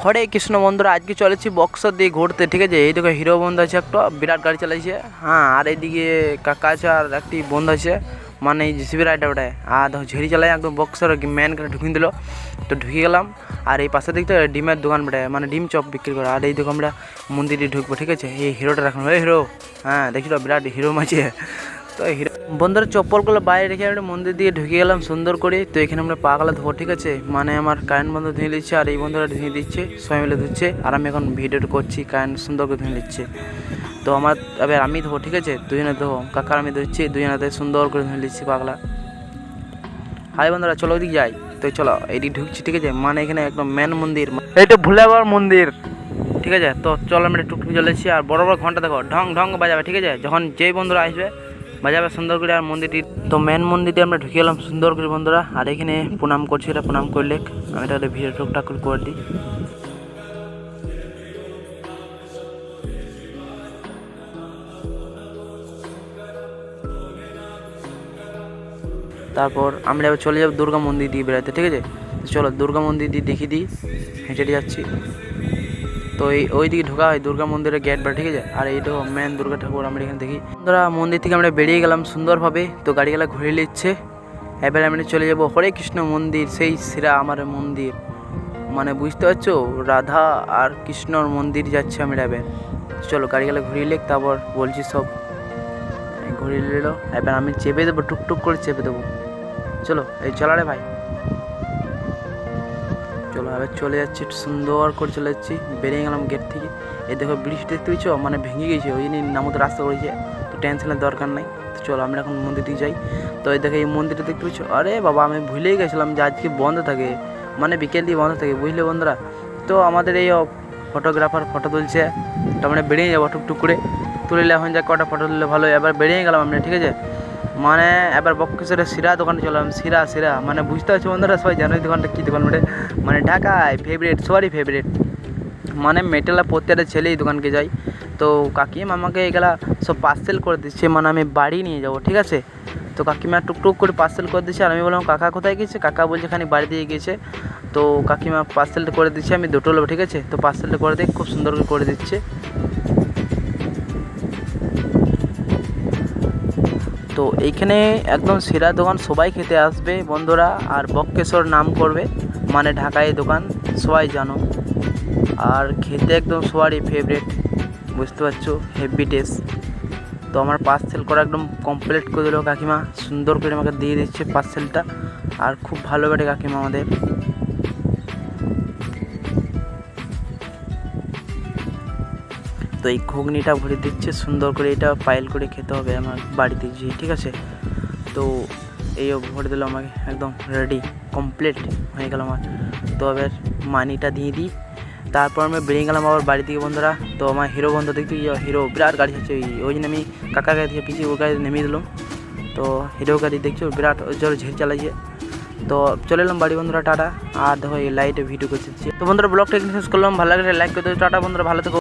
হরে কৃষ্ণ বন্ধুরা, আজকে চলেছি বক্সর দিয়ে ঘুরতে। ঠিক আছে, এই দেখো হিরো বন্ধু আছে, একটা বিরাট গাড়ি চালাইছে। হ্যাঁ, আর এইদিকে কাকা আছে আর একটি বন্ধু আছে, মানে এই জিসিবি রাইডার ওটায়। আর দেখো ঝেড়ি চালাই একদম বক্সর ম্যান করে ঢুকিয়ে দিল। তো ঢুকে গেলাম। আর এই পাশের দিকটা ডিমের দোকান বেটায়, মানে ডিম চপ বিক্রি করে। আর এই দেখো আমরা মন্দিরে ঢুকবো। ঠিক আছে, এই হিরোটা রাখুন, ওই হিরো। হ্যাঁ দেখছিল, বিরাট হিরো মাঝে। তো হিরো বন্ধুরা চপ্পলগুলো বাইরে রেখে আমরা মন্দির দিয়ে ঢুকে গেলাম সুন্দর করে। তো এখানে আমরা পাগলা ধোবো। ঠিক আছে, মানে আমার কারেন্ট বন্ধু ধুয়ে দিচ্ছে আর এই বন্ধুরা ধুয়ে দিচ্ছে, সবাই মিলে ধুচ্ছে। আর আমি এখন ভিডিও করছি, কারেন্ট সুন্দর করে ধুয়ে দিচ্ছে। তো আমার এবার আমি ধোবো। ঠিক আছে, দুজনে ধোবো, কাকার আমি ধুচ্ছি, দুজনে সুন্দর করে ধুয়ে দিচ্ছি পাগলা। হাই বন্ধুরা, চলো ওইদিকে যাই। তো চলো এইদিকে ঢুকছি। ঠিক আছে, মানে এখানে একদম মেন মন্দির, এইটা ভুলে যাওয়ার মন্দির। ঠিক আছে, তো চলো আমরা টুকটুক চলেছি। আর বড় বড় ঘন্টা দেখো ঢং ঢং বাজাবে। ঠিক আছে, যখন যেই বন্ধুরা আসবে বাজাবে সুন্দর করে। আর মন্দিরটি তো মেন মন্দিরটি আমরা ঢুকে গেলাম সুন্দর করে বন্ধুরা। আর এখানে প্রণাম করছি, এটা প্রণাম করলে আমি তাহলে ভিডিও টুকটাক করে দিই। তারপর আমরা এবার চলে যাবো দুর্গা মন্দির দিয়ে বেড়াতে। ঠিক আছে, চলো দুর্গা মন্দির দিয়ে দেখিয়ে দিই। হেঁটে যাচ্ছি। তো ওই দিকে ঢোকা হয় দুর্গা মন্দিরের গেট বা। ঠিক আছে, আর এইটা মেন দুর্গা ঠাকুর আমরা এখানে দেখি। ধরা মন্দির থেকে আমরা বেরিয়ে গেলাম সুন্দরভাবে। তো গাড়িগুলো ঘুরে নিচ্ছে। এবার আমরা চলে যাবো হরে কৃষ্ণ মন্দির, সেই সেরা আমার মন্দির, মানে বুঝতে পারছো, রাধা আর কৃষ্ণর মন্দির যাচ্ছে আমরা এবার। চলো গাড়িগুলো ঘুরিয়ে লেখ, তারপর বলছি সব। ঘুরিয়ে নিল, এবার আমি চেপে দেবো, টুকটুক করে চেপে দেবো। চলো এই চলা রে ভাই, চলো এবার চলে যাচ্ছি, সুন্দর করে চলে যাচ্ছি। বেরিয়ে গেলাম গেট থেকে। এই দেখো ব্রিজ দেখতে পেয়েছো, মানে ভেঙে গেছে, ওই জন্য নামতো রাস্তা করেছে। তো টেনশনের দরকার নাই। তো চলো আমরা এখন মন্দির দিকে যাই। তো এই দেখো এই মন্দিরটা দেখতে পেয়েছো। আরে বাবা, আমি ভুলেই গেছিলাম যে আজকে বন্ধ থাকে, মানে বিকেল দিয়ে বন্ধ থাকে, বুঝলে বন্ধুরা। তো আমাদের এই ফটোগ্রাফার ফটো তুলছে। তো আমরা বেরিয়ে যাবো টুকটুক করে। তুলিলে এখন যা কটা ফটো তুললে ভালো। এবার বেরিয়ে গেলাম আমরা। ঠিক আছে, মানে এবার বক্রেশ্বরের সিরা দোকানে চললাম। সিরা মানে বুঝতে পারছি বন্ধুরা, সবাই জানো এই দোকানটা কী দোকান বটে, মানে ঢাকায় ফেভারিট, সবারই ফেভারিট, মানে মেটেলা প্রত্যেকটা ছেলে এই দোকানকে যায়। তো কাকিমা আমাকে এগুলা সব পার্সেল করে দিচ্ছে, মানে আমি বাড়ি নিয়ে যাব। ঠিক আছে, তো কাকিমা টুকটুক করে পার্সেল করে দিচ্ছে। আর আমি বললাম কাকা কোথায় গেছে, কাকা বলছে খানি বাড়ি দিয়ে গিয়েছে। তো কাকিমা পার্সেলটা করে দিচ্ছে, আমি দুটো নেবো। ঠিক আছে, তো পার্সেলটা করে দিয়ে খুব সুন্দর করে দিচ্ছে। তো এইখানে একদম সেরা দোকান, সবাই খেতে আসবে বন্ধুরা। আর বক্রেশ্বর নাম করবে, মানে ঢাকায় দোকান, সবাই জানো। আর খেতে একদম সবারই ফেভারিট, বুঝতে পারছো, হেভি টেস্ট। তো আমার পার্সেল করা একদম কমপ্লিট করে দিল কাকিমা, সুন্দর করে আমাকে দিয়ে দিচ্ছে পার্সেলটা। আর খুব ভালো বেটে কাকিমা আমাদের। তো এই ঘুগনিটা ভরে দিচ্ছে সুন্দর করে, এটা পাইল করে খেতে হবে আমার বাড়িতে গিয়ে। ঠিক আছে, তো এই ভরে দিল আমাকে, একদম রেডি কমপ্লিট হয়ে গেল আমার। তো এবার মানিটা দিয়ে দিই। তারপর আমি বেরিয়ে গেলাম আবার বাড়ি থেকে বন্ধুরা। তো আমার হিরো বন্ধু দেখতে, হিরো বিরাট গাড়ি আছে, ওই জন্য আমি কাকা গাড়ি থেকে পিছিয়ে ওই গাড়ি নেমে দিলাম। তো হিরো গাড়ি দেখছো বিরাট জোরে ঝেড়ে চালাইছে। তো চলে এলাম বাড়ি বন্ধুরা, টাটা। আর দেখো এই লাইটে ভিডিও করতে দিচ্ছি। তো বন্ধুরা ব্লগটা এখানে শেষ করলাম, ভালো লাগলে লাইক করে দেবো। টাটা বন্ধুরা, ভালো থেকো।